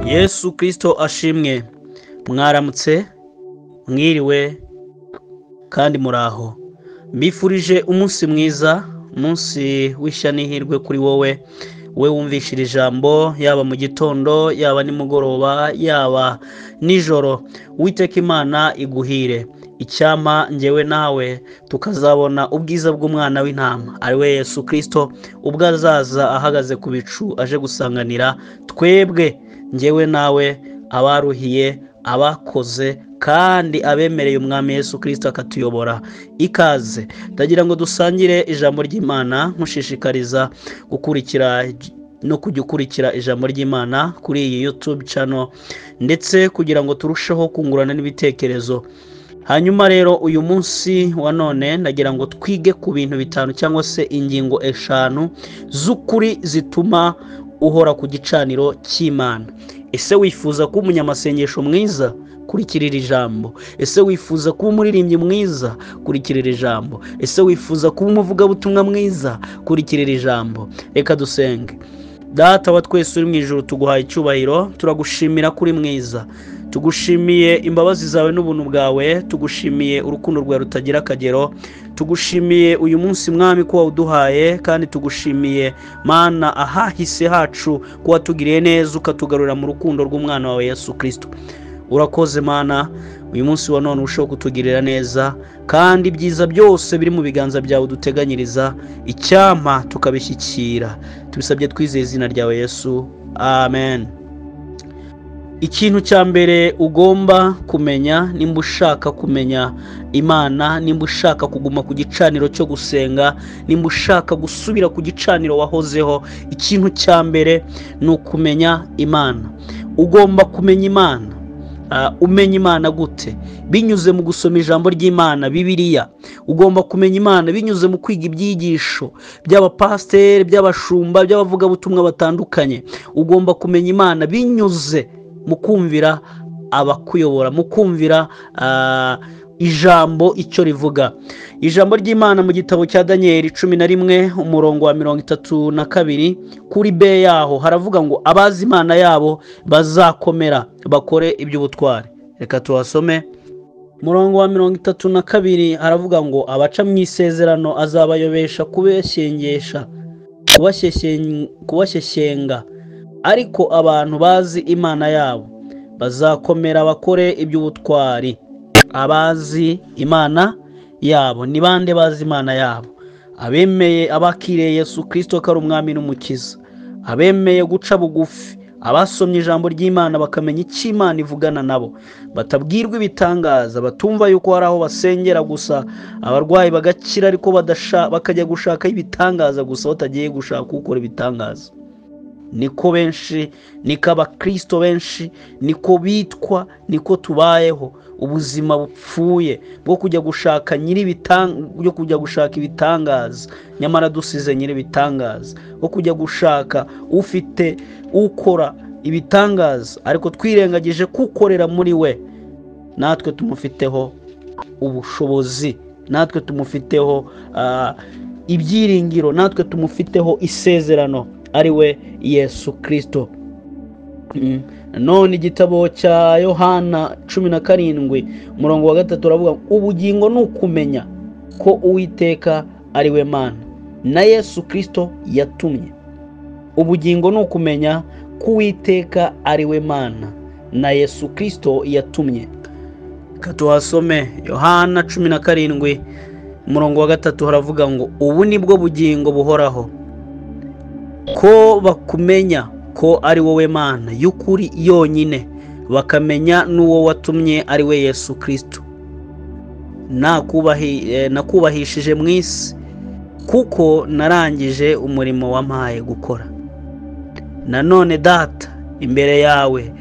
Yesu Kristo ashimwe. Mwaramutse, mwiriwe kandi muraho. Mbifurije umunsi mwiza, umunsi w'ishya n'ihirwe kuri wowe wumvishira ijambo, yaba mu gitondo, yaba nimugoroba, yaba nijoro. Uwiteka Imana iguhire. Icyama njyewe nawe tukazabona ubwiza bw'umwana w'intama ari we Yesu Kristo, ubwo azaza ahagaze ku bicu aje gusanganira twebwe, njyewe nawe, abaruhiye, abakoze kandi abemereye umwami Yesu Kristo akatuyobora. Ikaze ndagira ngo dusangire ijambo ry'Imana, nkushishikariza gukurikira no kujya ukurikira ijambo ry'Imana kuri iyi YouTube channel, ndetse kugira ngo turusheho kungurana n'ibitekerezo. Hanyuma rero uyu munsi wa none ndagira ngo twige ku bintu bitanu cyangwa se ingingo 5 z'ukuri zituma uhora ku gicaniro cy'Imana. Ese wifuza kuba umunyamasengesho mwiza? Kurikirira ijambo. Ese wifuza kuba umuririmbyi mwiza? Kurikirira ijambo. Ese wifuza kuba umuvugabutumwa mwiza? Kurikirira ijambo. Reka dusenge. Data wa twese uri mu ijuru, tuguhaye icyubahiro, turagushimira kuri mwiza. Tugushimiye imbabazi zawe n'ubuntu bwawe, tugushimiye urukundo rwawe rutagira akagero, tugushimiye uyu munsi mwami ko wawuduhaye, kandi tugushimiye Mana ahahise hacu ko watugiriye neza ukatugarura mu rukundo rw'umwana wawe Yesu Kristo. Urakoze Mana, uyu munsi wa none urushaho kutugirira neza, kandi ibyiza byose biri mu biganza byawe duteganyiriza, icyampa tukabishyikira. Tubisabye twizeye izina ryawe Yesu, amen. Ikintu cya mbere ugomba kumenya, nimba ushaka kumenya Imana, nimba ushaka kuguma ku gicaniro cyo gusenga, nimba ushaka gusubira ku gicaniro wahozeho, ikintu cya mbere ni ukumenya Imana. Ugomba kumenya Imana. Umenya Imana gute? Binyuze mu gusoma ijambo ry'Imana, Bibiliya. Ugomba kumenya Imana binyuze mu kwiga ibyigisho by'abapasiteri, by'abashumba, by'abavugabutumwa batandukanye. Ugomba kumenya Imana binyuze mu kumvira abakuyobora, mu kumvira ijambo icyo rivuga. Ijambo ry'Imana mu gitabo cya Daniel 11 umurongo wa 32 kuri B yaho haravuga ngo abazi Imana yabo bazakomera bakore iby'ubutwari. Reka tuhasome. Umurongo wa 32 haravuga ngo abaca mu isezerano azabayobesha kubashyeshyenga, ariko abantu bazi Imana yabo bazakomera bakore iby'ubutwari. Abazi Imana yabo ni bande? Bazi Imana yabo abemeye, abakiriye Yesu Kristo ko ari umwami n'umukiza, abemeye guca bugufi, abasomye ijambo ry'Imana bakamenya icyo Imana ivugana nabo, batabwirwa ibitangaza, batumva yuko hari aho basengera gusa abarwayi bagakira, ariko bakajya gushaka ibitangaza gusa, batagiye gushaka gukora ibitangaza. Niko benshi, niko abakristo benshi, niko bitwa, niko tubayeho. Ubuzima bupfuye bwo kujya gushaka ibitangaza, nyamara dusize nyiri ibitangaza, bwo kujya gushaka ufite ukora ibitangaza, ariko twirengagije kukorera muri we. Natwe tumufiteho ubushobozi, natwe tumufiteho ibyiringiro, natwe tumufiteho isezerano, ari we Yesu Kristo. None igitabo cya Yohana 17 umurongo wa 3 uravuga ubugingo ni ukumenya ko Uwiteka ari we Mana na Yesu Kristo yatumye. Ubugingo ni ukumenya ko Uwiteka ari we Mana na Yesu Kristo yatumye. Katuhasome Yohana 17 umurongo wa 3 haravuga ngo ubu nibwo bugingo buhoraho, ko bakumenya ko ari wowe Mana y'ukuri yonyine, bakamenya n'uwo watumye ari we Yesu Kristo. Nakubahishije mu isi kuko narangije umurimo wampaye gukora. Nanone Data, imbere yawe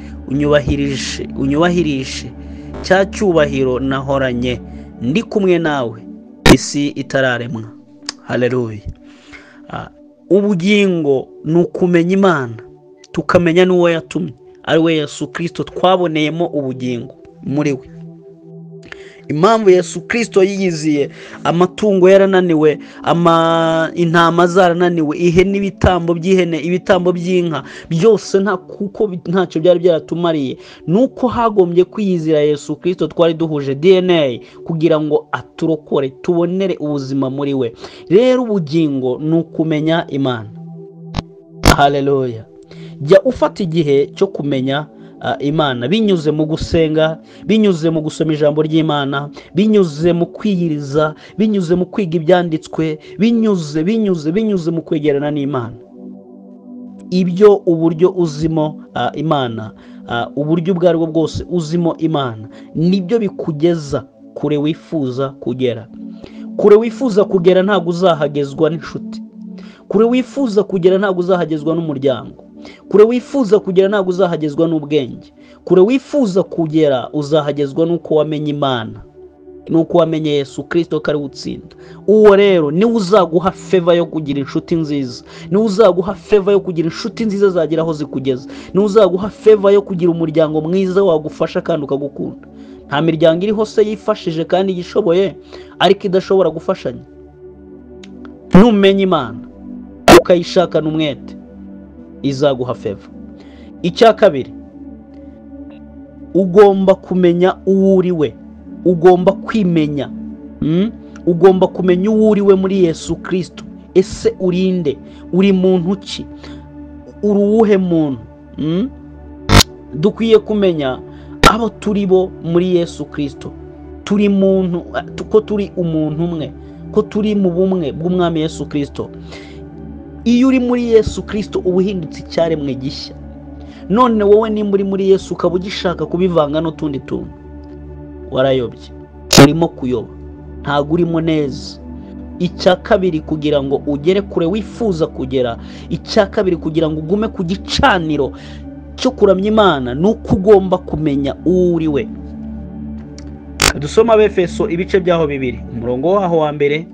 unyubahirishe cya cyubahiro nahoranye ndi kumwe nawe isi itararemwa. Haleluya. Ubugingo ni ukumenya Imana, tukamenya n'uwo yatumye ari we Yesu Kristo, twaboneyemo ubugingo muri we. impamvu Yesu Kristo yiyiziye amatungo yarananiwe, intama zarananiwe, ihene, ibitambo by'ihene, ibitambo by'inka byose kuko ntacyo byari byaratumariye, nuko hagombye kwiyizira Yesu Kristo. Twari duhuje DNA kugira ngo aturokore, tubonere ubuzima muri we. Rero ubugingo ni ukumenya Imana. Haleluya. Jya ufata igihe cyo kumenya Imana binyuze mu gusenga, binyuze mu gusoma ijambo ry'Imana, binyuze mu kwiyiriza, binyuze mu kwiga ibyanditswe, binyuze mu kwegerana n'Imana. Ibyo uburyo uzimo Imana, uburyo ubwo aribwo bwose uzimo Imana, nibyo bikugeza kure wifuza kugera. Kure wifuza kugera ntabwo uzahagezwa n'inshuti. Kure wifuza kugera ntabwo uzahagezwa n'umuryango. Kure wifuza kugera ntabwo uzahagezwa n'ubwenge. Kure wifuza kugera uzahagezwa n'uko wamenye Imana, n'uko wamenye Yesu Kristo ko ari we utsinda. Uwo rero niwe uzaguha favor yo kugira inshuti nziza, niwe uzaguha favor yo kugira inshuti nziza zagira aho zikugeza, niwe uzaguha favor yo kugira umuryango mwiza wagufasha kandi ukagukunda. Nta miryango iriho se yifashije kandi yishoboye ariko idashobora gufashanya. Numenye Imana ukayishakana umwete, izaguha favor. Icya kabiri, ugomba kumenya uwo uri we. Ugomba kwimenya. Ugomba kumenya uwo uri we muri Yesu Kristo. Ese urinde? Uri muntu ki? Uri uwuhe muntu? Dukwiye kumenya abo turi bo muri Yesu Kristo. Turi muntu, ko turi umuntu umwe, ko turi mu bumwe bw'umwami Yesu Kristo. Iyo uri muri Yesu Kristo uba uhindutse icyaremwe gishya. None wowe nimba uri muri Yesu ukaba ugishaka kubivanga n'utundi tuntu, warayobye, urimo kuyoba, ntabwo urimo neza. Icya kabiri, kugira ngo ugere kure wifuza kugera, icya kabiri kugira ngo ugume ku gicaniro cyo kuramya Imana, nuko ugomba kumenya uwo uri we. Dusoma Abefeso ibice byaho 2, umurongo waho wa mbere,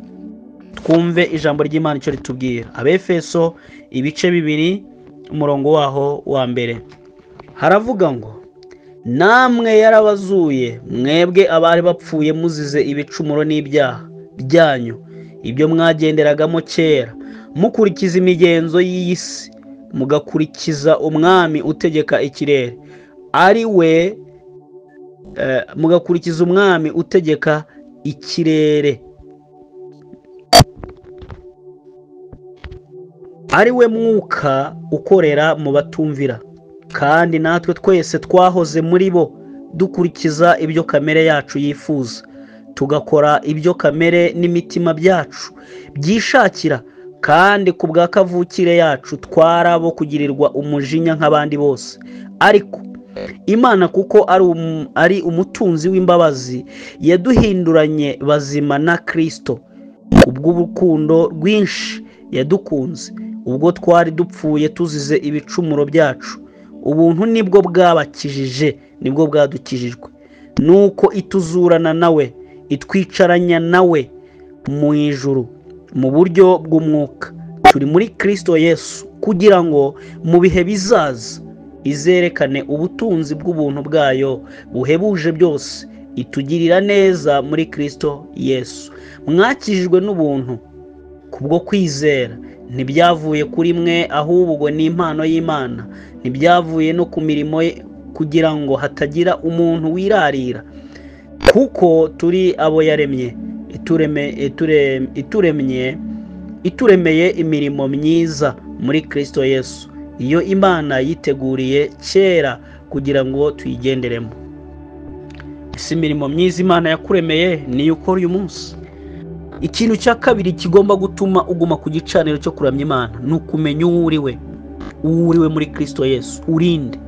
twumve ijambo ry'Imana icyo ritubwira. Abefeso ibice 2, umurongo waho wa mbere, haravuga ngo, namwe yarabazuye mwebwe abari bapfuye muzize ibicumuro n'ibyaha byanyu, ibyo mwagenderagamo kera, mukurikiza imigenzo y'isi, mugakurikiza umwami utegeka ikirere, ari we mugakurikiza umwami utegeka ikirere, ari we mwuka ukorera mu batumvira. Kandi natwe twese twahoze muri bo, dukurikiza ibyo kamere yacu yifuza, tugakora ibyo kamere n'imitima byacu byishakira, kandi ku bwa kavukire yacu twarabo kugirirwa umujinya nk'abandi bose. Ariko Imana kuko ari umutunzi w'imbabazi, yaduhinduranye bazima na Kristo kubw'urukundo rwinshi yadukunze, ubwo twari dupfuye tuzize ibicumuro byacu. Ubuntu nibwo bwabakijije, nibwo bwadukijijwe. Nuko ituzurana nawe, itwicaranya nawe mu ijuru mu buryo bw'umwuka. Turi muri Kristo Yesu, kugira ngo mu bihe bizaza izerekane ubutunzi bw'ubuntu bwayo buhebuje byose, itugirira neza muri Kristo Yesu. Mwakijijwe n'ubuntu kubwo kwizera, ntibyavuye kuri mwe, ahubwo ni impano y'Imana, ntibyavuye no ku mirimo kugira ngo hatagira umuntu wirarira. Kuko turi abo yaremye, ituremeye imirimo myiza muri Kristo Yesu, iyo Imana yiteguriye kera kugira ngo tuyigenderemo. Ese imirimo myiza Imana yakuremeye niyo ukora uyu munsi? Ikintu cya kabiri kigomba gutuma uguma ku gicaniro cyo kuramya Imana ni ukumenya uwo uri we. Uwo uri we muri Kristo Yesu. Urinde.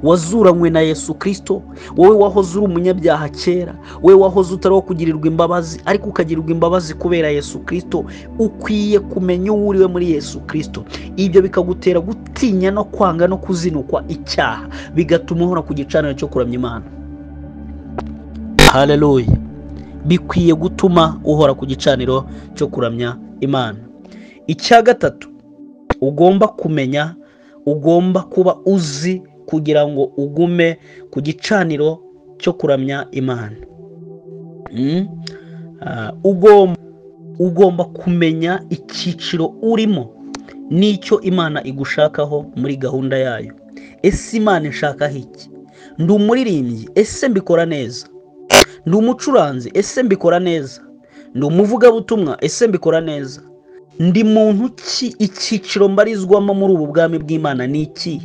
Wazuranywe na Yesu Kristo. Wowe wahoze uri umunyabyaha kera, wowe wahoze utariho kugirirwa imbabazi, ariko ukagirirwa imbabazi kubera Yesu Kristo. Ukwiye kumenya uwo uri we muri Yesu Kristo. Ibyo bikagutera gutinya no kwanga no kuzinukwa icyaha, bigatuma uhora ku gicaniro cyo kuramya Imana. Haleluya. Bikwiye gutuma uhora ku gicaniro cyo kuramya Imana. Icya gatatu ugomba kumenya, ugomba kuba uzi kugira ngo ugume ku gicaniro cyo kuramya Imana. ugomba kumenya icyiciro urimo n'icyo Imana igushakaho muri gahunda yayo. Ese Imana inshakaho iki? Ndi umuririmbyi, ese mbikora neza? Ndi umucuranzi, ese mbikora neza? Ndi umuvugabutumwa, ese mbikora neza? Ndi muntu ki? Icyiciro mbarizwamo muri ubu bwami bw'Imana ni iki?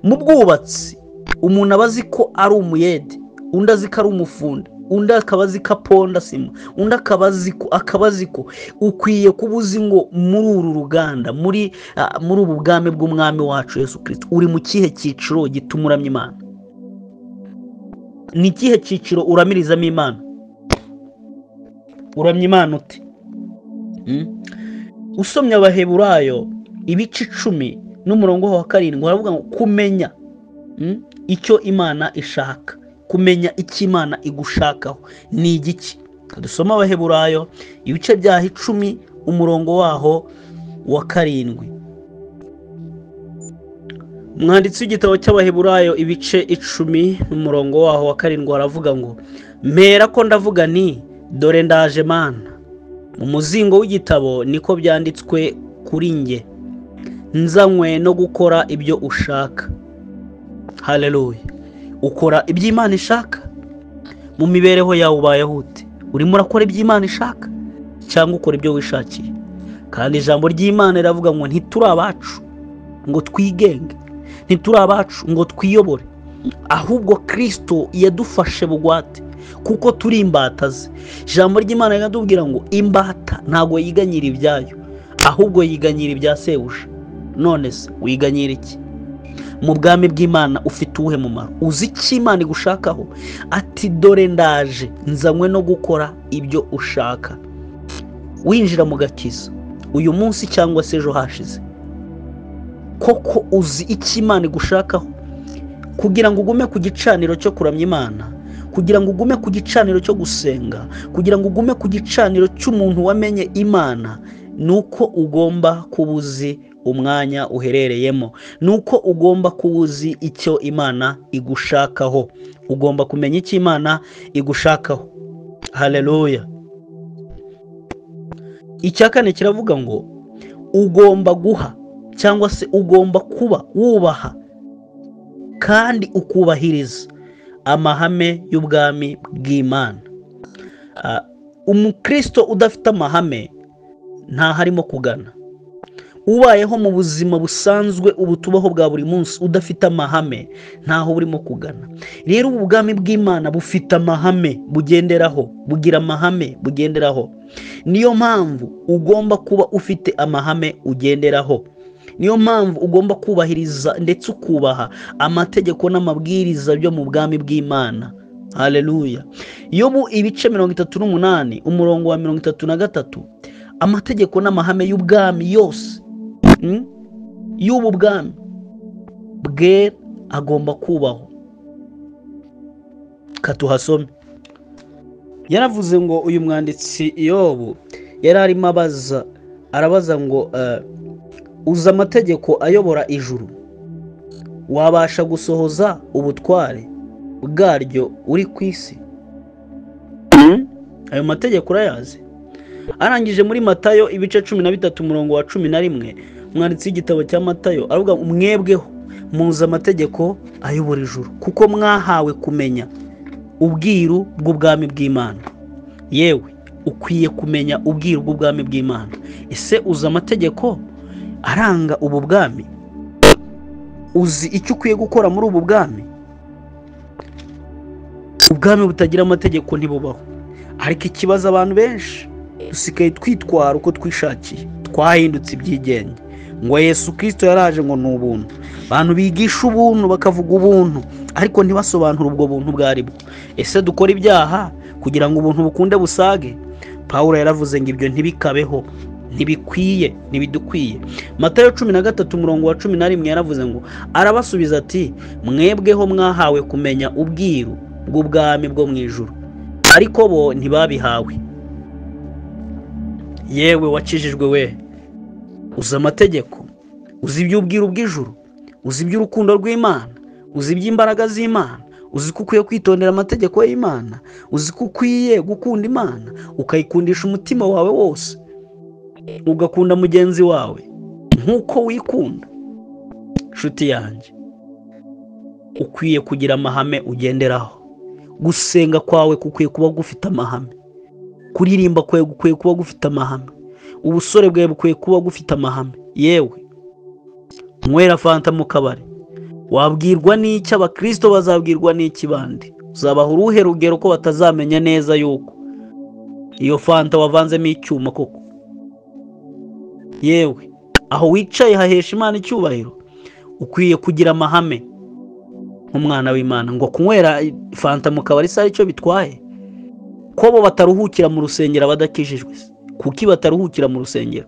Mu bwubatsi umuntu aba azi ko ari umuyede, undi azi ko ari umufundi, undi akaba azi ko aponda sima, undi akaba azi ko ukwiye kuba uzi ngo muri uru ruganda, muri ubu bwami bw'umwami wacu Yesu Kristo, uri mu kihe cyiciro gituma uramya Imana? Ni ikihe cyiciro uramirizamo Imana? Uramya Imana ute? Usomye Abaheburayo ibice 10 n'umurongo wa 7 baravuga ngo kumenya icyo Imana ishaka, kumenya icyo Imana igushakaho ni igiki. Dusoma Abaheburayo ibice byaho 10 umurongo waho wa 7. Umwanditsi w'igitabo cy'Abaheburayo ibice 10 n'umurongo waho wa 7 aravuga ngo mpera ko ndavuga nti dore ndaje Mana. Mu muzingo w'igitabo niko byanditswe kuri nge, nzanywe no gukora ibyo ushaka. Haleluya. Ukora ibyo Imana ishaka? Mu mibereho yawe ubayeho ute? Urimo urakora ibyo Imana ishaka cyangwa ukora ibyo wishakiye? Kandi ijambo ry'Imana riravuga ngo ntituri abacu ngo twigenge, ntituri abacu ngo twiyobore, ahubwo Kristo yadufashe bugwate kuko turi imbata ze. Ijambo ry'Imana riratubwira ngo imbata ntago yiganyira ibyayo, ahubwo yiganyira ibya sebuja. None se wiganyira iki? Mu bwami bw'Imana ufite uwuhe mumaro? Uzi icyo Imana igushakaho? Ati dore ndaje nzanywe no gukora ibyo ushaka. Winjira mu gakiza uyu munsi cyangwa se ejo hashize, koko uzi icyo Imana igushakaho? Kugira ngo ugume ku gicaniro cyo kuramya Imana, kugira ngo ugume ku gicaniro cyo gusenga, kugira ngo ugume ku gicaniro cy'umuntu wamenye Imana, nuko ugomba kubuzi umwanya uherereyemo, nuko ugomba kubuzi icyo Imana igushakaho. Ugomba kumenya icyo Imana igushakaho. Haleluya. Icya 4 kiravuga ngo ugomba guha cyangwa se ugomba kuba wubaha kandi ukubahiriza amahame y'ubwami bw'Imana. Umukristo udafite amahame nta harimo kugana. Ubayeho mu buzima busanzwe ubutubaho bwa buri munsi udafite amahame ntaho burimo kugana. Rero ubu bwami bw'Imana bufite amahame bugenderaho, bugira amahame bugenderaho. Niyo mpamvu ugomba kuba ufite amahame ugenderaho. Niyo mpamvu ugomba kubahiriza ndetse ukubaha amategeko n'amabwiriza byo mu bwami bw'Imana. Haleluya. Yobu ibice 38 umurongo wa 33, amategeko n'amahame y'ubwami yose y'ubu bwami bwe agomba kubaho. Katuhasome. Yaravuze ngo uyu mwanditsi Yobu yari arimo arabaza ngo uza amategeko ayobora ijuru, wabasha gusohoza ubutware bwaryo uri ku isi? Ayo mategeko urayazi? Arangije muri Matayo ibice 13 umurongo wa 11, umwanditsi w'igitabo cya Matayo aravuga mwebweho muza amategeko ayobora ijuru kuko mwahawe kumenya ubwiru bw'ubwami bw'Imana. Yewe ukwiye kumenya ubwiru bw'ubwami bw'Imana. Ese uza amategeko aranga ubu bwami? Uzi icyo ukwiye gukora muri ubu bwami? Ubwami butagira amategeko ntibubaho. Ariko ikibazo abantu benshi dusigaye twitwara uko twishakiye, twahindutse ibyigenge. Ngo Yesu Kristo yaraje ngo ni ubuntu. Abantu bigisha ubuntu bakavuga ubuntu ariko ntibasobanura ubwo buntu bwari bwo. Ese dukora ibyaha kugira ngo ubuntu bukunde busage? Paulo yaravuze ngo ibyo ntibikabeho, ntibikwiye, ntibidukwiye. Matayo 13 umurongo wa 11 yaravuze ngo arabasubiza ati mwebweho mwahawe kumenya ubwiru bw'ubwami bwo mu ijuru, ariko bo ntibabihawe. Yewe wakijijwe we, uzi amategeko, uzi iby'ubwiru bw'ijuru, uzi iby'urukundo rw'Imana, uzi iby'imbaraga z'Imana, uzi ko ukwiye kwitondera amategeko y'Imana, uzi ko ukwiye gukunda Imana ukayikundisha umutima wawe wose, ugakunda mugenzi wawe nk'uko wikunda. Nshuti yanjye, ukwiye kugira amahame ugenderaho. Gusenga kwawe kukwiye kuba gufite amahame, kuririmba kwawe gukwiye kuba gufite amahame, ubusore bwawe bukwiye kuba gufite amahame. Yewe nywera fanta mu kabari, wabwirwa n'iki? Abakristo bazabwirwa n'iki bandi? Uzabaha uruhe rugero ko batazamenya neza yuko iyo fanta wavanzemo icyuma koko? Yewe aho wicaye hahesha Imana icyubahiro. Ukwiye kugira amahame nk'umwana w'Imana, ngo kunywera fanta mu kabari se aricyo bitwaye? Ko bo bataruhukira mu rusengero abadakijijwe? Kuki bataruhukira mu rusengero?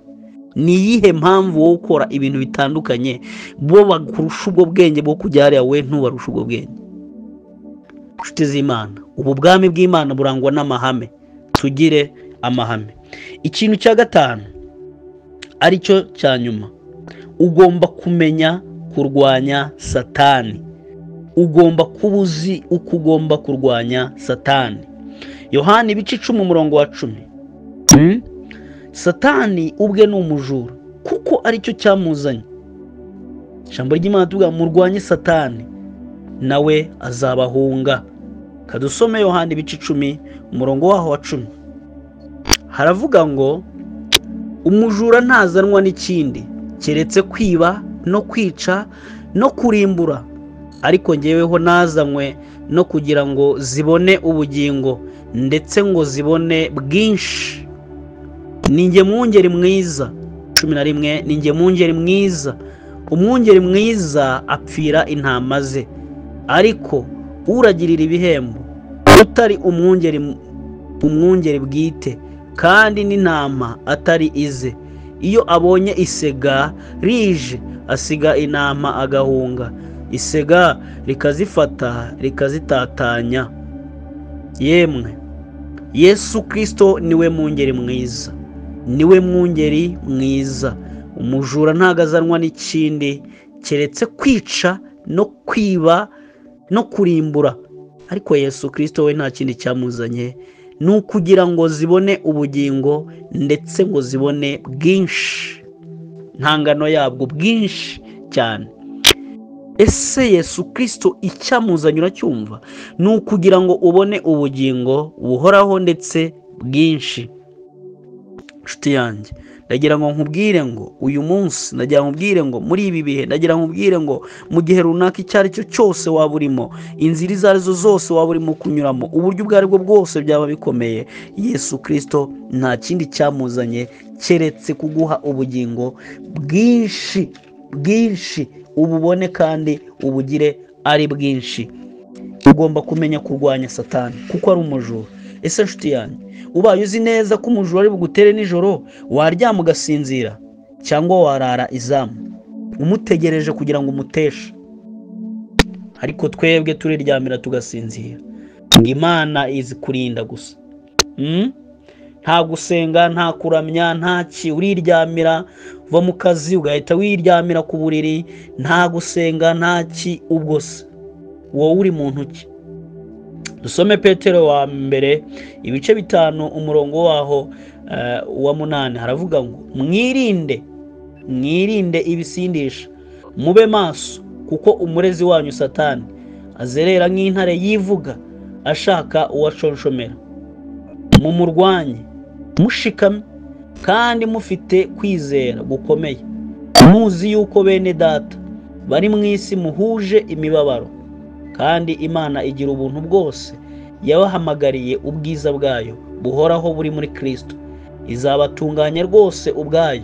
Ni iyihe mpamvu wowe ukora ibintu bitandukanye bo bakurusha ubwo bwenge bwo kujya hariya, we ntubarusha ubwo bwenge? Nshuti z'Imana, ubu bwami bw'Imana burangwa n'amahame. Tugire amahame. Ikintu cya gatanu aricyo cya nyuma, ugomba kumenya kurwanya Satani. Ugomba kuba uzi uko ugomba kurwanya Satani. Yohana 10:10. Satani ubwe ni umujura, kuko aricyo cyamuzanye. Ijambo ry'Imana tuvuga murwanye Satani nawe azabahunga. Kadusome Yohana 10:10. Haravuga ngo umujura ntazanwa n'ikindi keretse kwiba no kwica no kurimbura, ariko njyeweho nazanywe no kugira ngo zibone ubugingo, ndetse ngo zibone bwinshi. Ninjye mwungeri mwiza. 11. Ninjye mwungeri mwiza. Umwungeri mwiza apfira intama ze, ariko uragirira ibihembo utari umwungeri bwite, kandi n'intama atari ize, iyo abonye isega rije asiga intama agahunga, isega rikazifata rikazitatanya. Yemwe Yesu Kristo niwe mwungeri mwiza, niwe mwungeri mwiza. Umujura ntagazanwa n'ikindi keretse kwica no kwiba no kurimbura, ariko Yesu Kristo we nta kindi cyamuzanye, ni ukugira ngo zibone ubugingo, ndetse ngo zibone bwinshi, ntangano yabwo bwinshi cyane. Ese Yesu Kristo icyamuzanye uracyumva? Ni ukugira ngo ubone ubugingo buhoraho ndetse bwinshi. Nshuti yanjye, ndagira ngo nkubwire ngo uyu munsi, ndagira ngo nkubwire ngo muri ibi bihe, ndagira ngo nkubwire ngo mu gihe runaka icyo ari cyo cyose waba urimo, inzira izo arizo zose waba urimo kunyuramo, uburyo ubwo aribwo bwose byaba bikomeye, Yesu Kristo nta kindi cyamuzanye keretse kuguha ubugingo bwinshi, bwinshi, ububone kandi ubugire ari bwinshi. Ugomba kumenya kurwanya Satani kuko ari umujura. Ese nshuti yanjye, ubaye uzi neza ko umujura ari bugutere nijoro, waryama ugasinzira cyangwa warara izamu umutegereje kugira ngo umuteshe? Ariko twebwe turiryamira tugasinzira. Ngo Imana izi kurinda gusa. Nta gusenga, nta kuramya, nta ki, uriryamira, uva mu kazi ugahita wiryamira ku buriri, nta gusenga, nta ki. Ubwo se wowe uri muntu ki? Dusome Petero wa mbere 5 waho wa 8. Haravuga ngo mwirinde ibisindisha, mube maso, kuko umurezi wanyu Satani azerera nk'intare yivuga ashaka uwashonshomera. Mumurwanye mushikame kandi mufite kwizera gukomeye, muzi yuko bene data bari mu isi muhuje imibabaro, kandi Imana igira ubuntu bwose yabahamagariye ubwiza bwayo buhoraho buri muri Kristo. Izabatunganya rwose ubwayo,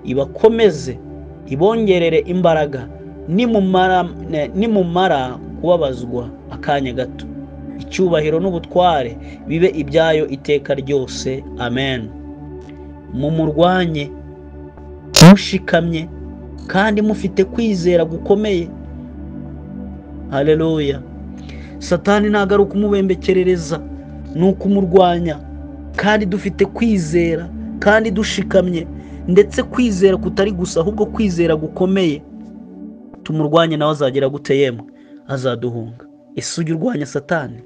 ibakomeze, ibongerere imbaraga, nimumara kubabazwa akanya gato. Icyubahiro n'ubutware bibe ibyayo iteka ryose. Amen. Mumurwanye mushikamye kandi mufite kwizera gukomeye. Haleluya. Satani ntago ari ukumubembekerereza, ni ukumurwanya, kandi dufite kwizera kandi dushikamye, ndetse kwizera kutari gusa ahubwo kwizera gukomeye. Tumurwanye nawe azagera gute? Yemwe azaduhunga. ese ujya urwanya satani?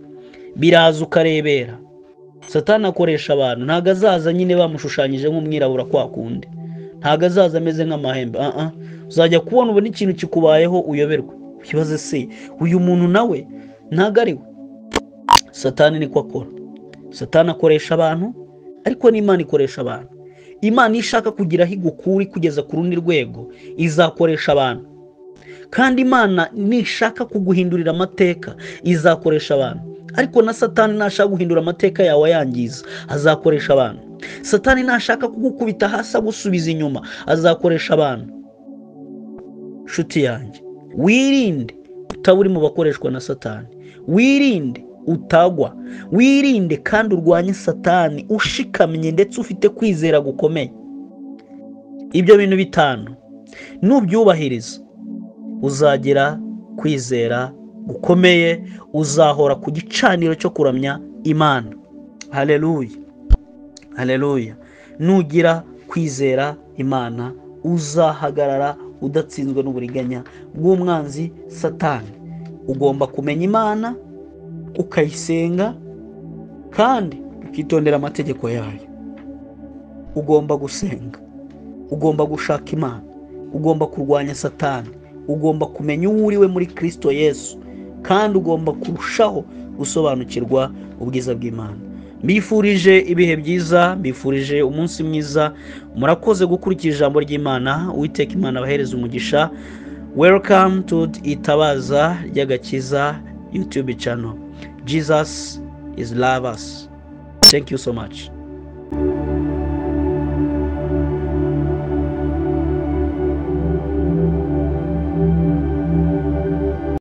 Biraza ukarebera. Satani akoresha abantu, ntago azaza nyine bamushushanyije nk'umwirabura kwa kundi, ntago azaza ameze nk'amahembe. Uzajya kubona ubona ikintu kikubayeho uyoberwe, ukibaze se uyu muntu nawe ntago ari we. Satani niko akora. Satani akoresha abantu, ariko n'Imana ikoresha abantu. Imana ishaka kugira aho igukura kugeza ku rundi rwego izakoresha abantu, kandi Imana nishaka kuguhindurira amateka izakoresha abantu. Ariko na Satani nashaka guhindura amateka yawe yangiza azakoresha abantu. Satani nashaka kugukubita hasi agusubiza inyuma azakoresha abantu. Nshuti yanjye, wirinde utaba uri mu bakoreshwa na Satani, wirinde utagwa, wirinde kandi urwanye Satani ushikamye ndetse ufite kwizera gukomeye. Ibyo bintu bitanu nubyubahiriza uzagira kwizera gukomeye, uzahora ku gicaniro cyo kuramya Imana. Haleluya, haleluya. Nugira kwizera Imana uzahagarara udatsinzwe n'uburiganya bw'umwanzi Satani. Ugomba kumenya Imana, ukayisenga kandi ukitondera amategeko yayo. Ugomba gusenga, ugomba gushaka Imana, ugomba kurwanya Satani, ugomba kumenya uwo uriwe muri Kristo Yesu, kandi ugomba kurushaho gusobanukirwa ubwiza bw'Imana. Mbifurije ibihe byiza, mbifurije umunsi mwiza. Murakoze gukurikira ijambo ry'Imana. Uwiteka Imana abahereza umugisha. Welcome to Itabaza ry'Agakiza YouTube channel. Jesus is love us. Thank you so much.